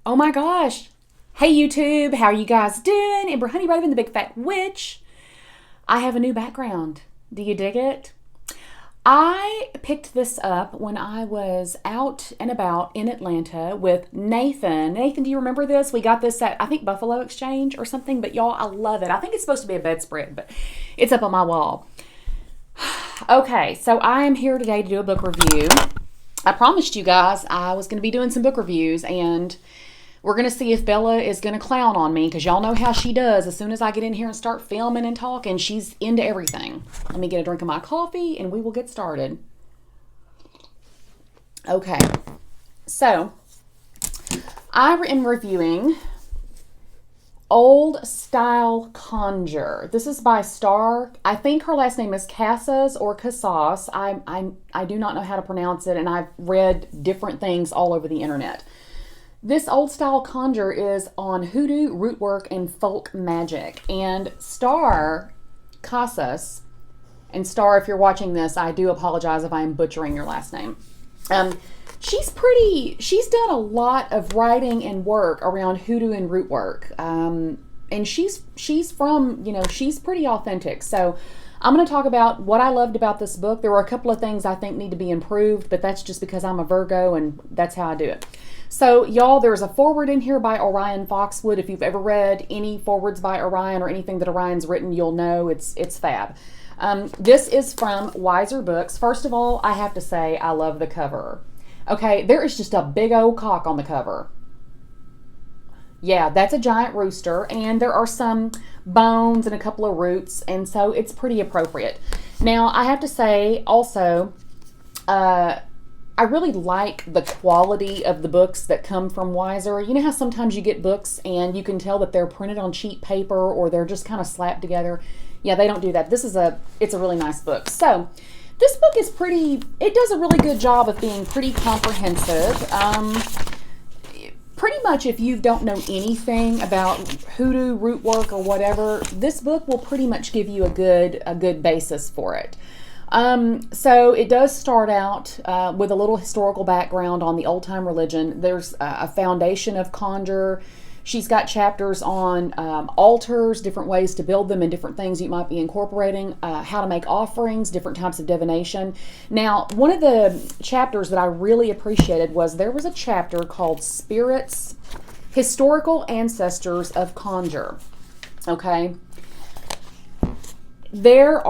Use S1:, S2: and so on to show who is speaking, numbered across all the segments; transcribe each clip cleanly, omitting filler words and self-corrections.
S1: Oh my gosh. Hey YouTube, how are you guys doing? Amber Honey Raven, the Big Fat Witch. I have a new background. Do you dig it? I picked this up when I was out and about in Atlanta with Nathan. Nathan, do you remember this? We got this at, I think, Buffalo Exchange or something, but y'all, I love it. I think it's supposed to be a bedspread, but it's up on my wall. Okay, so I am here today to do a book review. I promised you guys I was going to be doing some book reviews, and we're going to see if Bella is going to clown on me, because y'all know how she does. As soon as I get in here and start filming and talking, she's into everything. Let me get a drink of my coffee, and we will get started. Okay, so I am reviewing Old Style Conjure. This is by Star. I think her last name is Casas or Casas. I do not know how to pronounce it, and I've read different things all over the internet. This Old Style Conjure is on Hoodoo, Rootwork, and Folk Magic. And Star Casas, and Star, if you're watching this, I do apologize if I am butchering your last name. She's done a lot of writing and work around Hoodoo and Rootwork. And she's from, she's pretty authentic. So I'm going to talk about what I loved about this book. There were a couple of things I think need to be improved, but that's just because I'm a Virgo and that's how I do it. So y'all, there's a foreword in here by Orion Foxwood. If you've ever read any forewords by Orion or anything that Orion's written, you'll know it's fab. This is from Wiser Books. First of all, I have to say I love the cover. Okay, there is just a big old cock on the cover. Yeah, that's a giant rooster, and there are some bones and a couple of roots, and so it's pretty appropriate. Now, I have to say also, I really like the quality of the books that come from Wiser. You know how sometimes you get books and you can tell that they're printed on cheap paper or they're just kind of slapped together? Yeah, they don't do that. It's a really nice book. So, this book is it does a really good job of being pretty comprehensive. Pretty much if you don't know anything about Hoodoo, Rootwork, or whatever, this book will pretty much give you a good basis for it. So it does start out with a little historical background on the old-time religion. There's a foundation of Conjure. She's got chapters on altars, different ways to build them, and different things you might be incorporating, how to make offerings, different types of divination. Now, one of the chapters that I really appreciated was there was a chapter called Spirits, Historical Ancestors of Conjure. Okay? There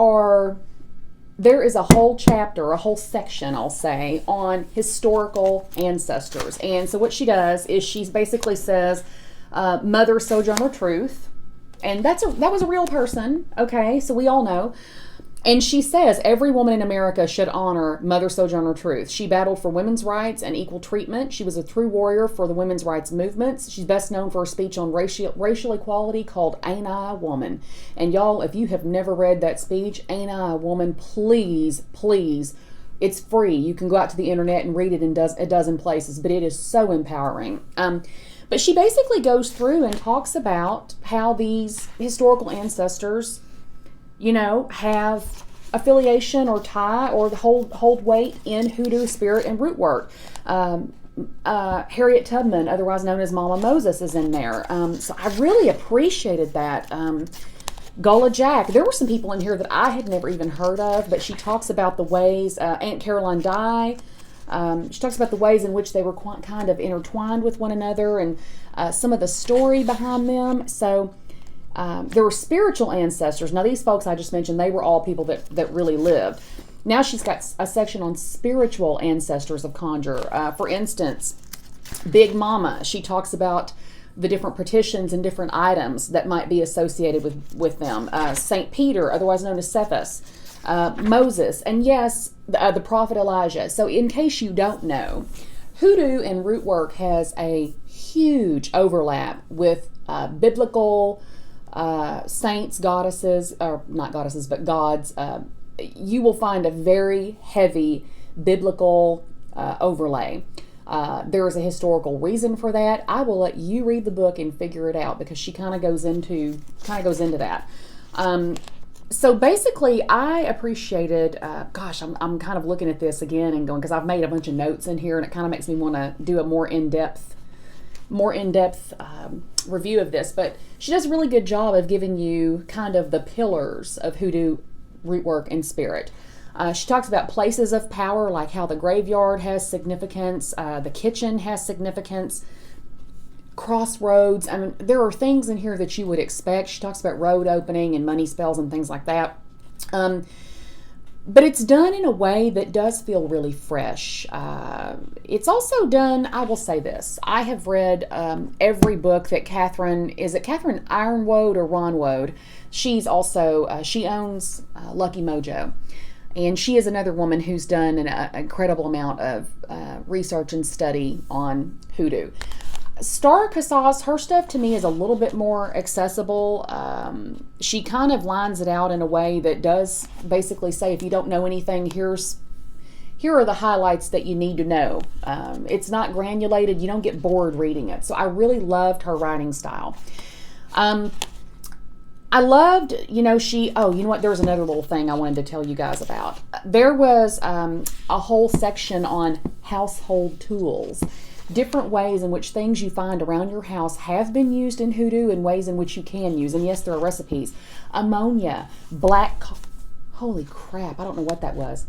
S1: is a whole chapter, a whole section, I'll say, on historical ancestors. And so what she does is she basically says, Mother Sojourner Truth, and that was a real person, okay, so we all know. And she says every woman in America should honor Mother Sojourner Truth. She battled for women's rights and equal treatment. She was a true warrior for the women's rights movements. She's best known for a speech on racial equality called Ain't I a Woman? And y'all, if you have never read that speech, Ain't I a Woman, please, it's free. You can go out to the internet and read it in a dozen places, but it is so empowering. But she basically goes through and talks about how these historical ancestors, have affiliation or tie or hold weight in Hoodoo, Spirit, and Rootwork. Harriet Tubman, otherwise known as Mama Moses, is in there. So I really appreciated that. Gullah Jack. There were some people in here that I had never even heard of, but she talks about the ways, Aunt Caroline Dye, she talks about the ways in which they were kind of intertwined with one another and some of the story behind them. So there were spiritual ancestors. Now, these folks I just mentioned, they were all people that really lived. Now she's got a section on spiritual ancestors of Conjure. For instance, Big Mama, she talks about the different petitions and different items that might be associated with them. St. Peter, otherwise known as Cephas, Moses, and yes, the prophet Elijah. So in case you don't know, Hoodoo and Rootwork has a huge overlap with biblical saints, goddesses, or not goddesses, but gods. You will find a very heavy biblical overlay. There is a historical reason for that. I will let you read the book and figure it out, because she kind of goes into that. So basically, I appreciated, gosh, I'm kind of looking at this again and going, because I've made a bunch of notes in here, and it kind of makes me want to do a more in-depth more in-depth review of this, but she does a really good job of giving you kind of the pillars of hoodoo, rootwork, and spirit. She talks about places of power, like how the graveyard has significance, the kitchen has significance, crossroads. I mean, there are things in here that you would expect. She talks about road opening and money spells and things like that. But it's done in a way that does feel really fresh. It's also done, I will say this, I have read every book that Catherine Ironwood or Ronwood? She's also, she owns Lucky Mojo. And she is another woman who's done an incredible amount of research and study on hoodoo. Star Casas, her stuff to me is a little bit more accessible. She kind of lines it out in a way that does basically say, if you don't know anything, here are the highlights that you need to know. It's not granulated. You don't get bored reading it. So I really loved her writing style. I loved, you know what, there was another little thing I wanted to tell you guys about. There was a whole section on household tools. Different ways in which things you find around your house have been used in hoodoo and ways in which you can use. And yes, there are recipes. Ammonia, holy crap, I don't know what that was.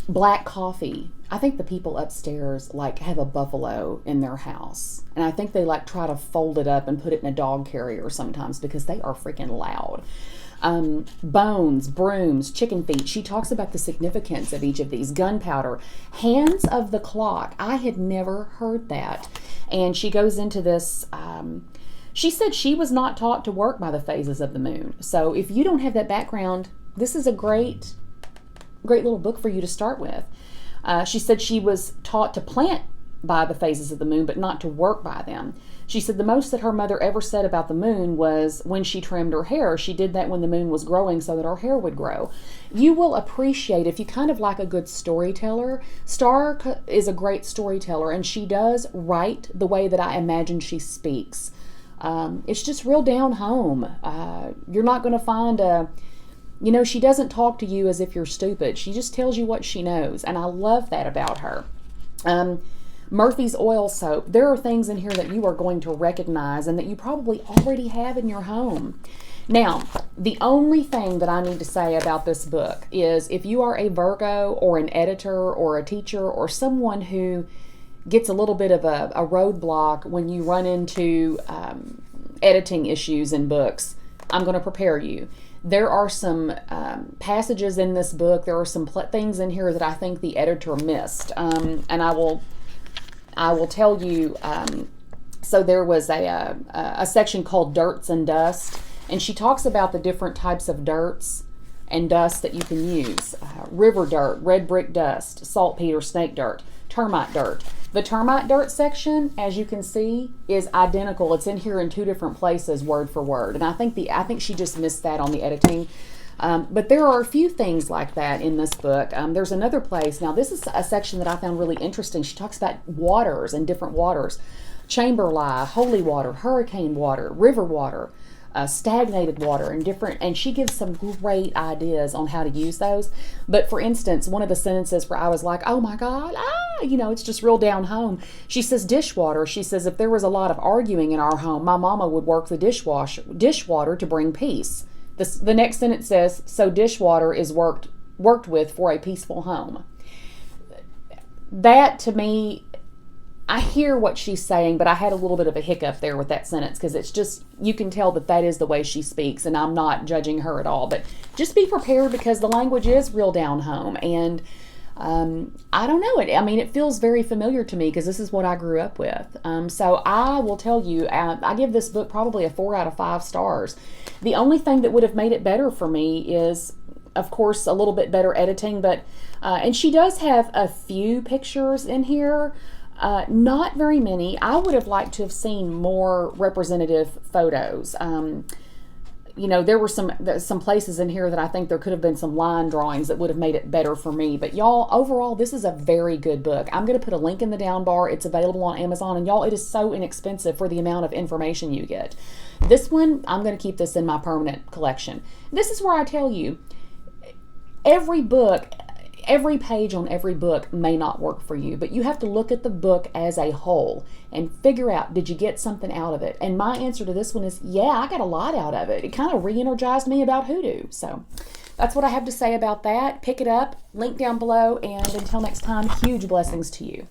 S1: Black coffee. I think the people upstairs like have a buffalo in their house. And I think they like try to fold it up and put it in a dog carrier sometimes because they are freaking loud. Bones, brooms, chicken feet. She talks about the significance of each of these. Gunpowder, hands of the clock. I had never heard that. And she goes into this. She said she was not taught to work by the phases of the moon. So if you don't have that background, this is a great little book for you to start with. She said she was taught to plant by the phases of the moon, but not to work by them. She said the most that her mother ever said about the moon was when she trimmed her hair. She did that when the moon was growing so that her hair would grow. You will appreciate, if you kind of like a good storyteller, Star is a great storyteller, and she does write the way that I imagine she speaks. It's just real down home. You're not going to find she doesn't talk to you as if you're stupid. She just tells you what she knows, and I love that about her. Murphy's oil soap. There are things in here that you are going to recognize and that you probably already have in your home. Now, the only thing that I need to say about this book is if you are a Virgo or an editor or a teacher or someone who gets a little bit of a roadblock when you run into editing issues in books, I'm going to prepare you. There are some passages in this book. There are some things in here that I think the editor missed, and I will tell you. So there was a section called Dirts and Dust, and she talks about the different types of dirts and dust that you can use. River dirt, red brick dust, saltpeter, snake dirt, termite dirt. The termite dirt section, as you can see, is identical. It's in here in two different places, word for word. And I think she just missed that on the editing. But there are a few things like that in this book. There's another place. Now, this is a section that I found really interesting. She talks about waters and different waters. Chamber lye, holy water, hurricane water, river water, stagnated water, and she gives some great ideas on how to use those. But for instance, one of the sentences where I was like, oh my God, it's just real down home. She says dishwater. She says if there was a lot of arguing in our home, my mama would work the dishwater to bring peace. The next sentence says, so dishwater is worked with for a peaceful home. That to me, I hear what she's saying, but I had a little bit of a hiccup there with that sentence because it's just, you can tell that is the way she speaks, and I'm not judging her at all. But just be prepared because the language is real down home, and I don't know it. I mean, it feels very familiar to me because this is what I grew up with. So I will tell you, I give this book probably a 4 out of 5 stars. The only thing that would have made it better for me is, of course, a little bit better editing, but and she does have a few pictures in here. Not very many. I would have liked to have seen more representative photos. There were some places in here that I think there could have been some line drawings that would have made it better for me. But y'all, overall, this is a very good book. I'm going to put a link in the down bar. It's available on Amazon. And y'all, it is so inexpensive for the amount of information you get. This one, I'm going to keep this in my permanent collection. This is where I tell you, every book, every page on every book may not work for you, but you have to look at the book as a whole and figure out, did you get something out of it? And my answer to this one is, yeah, I got a lot out of it. It kind of re-energized me about Hoodoo. So that's what I have to say about that. Pick it up, link down below, and until next time, huge blessings to you.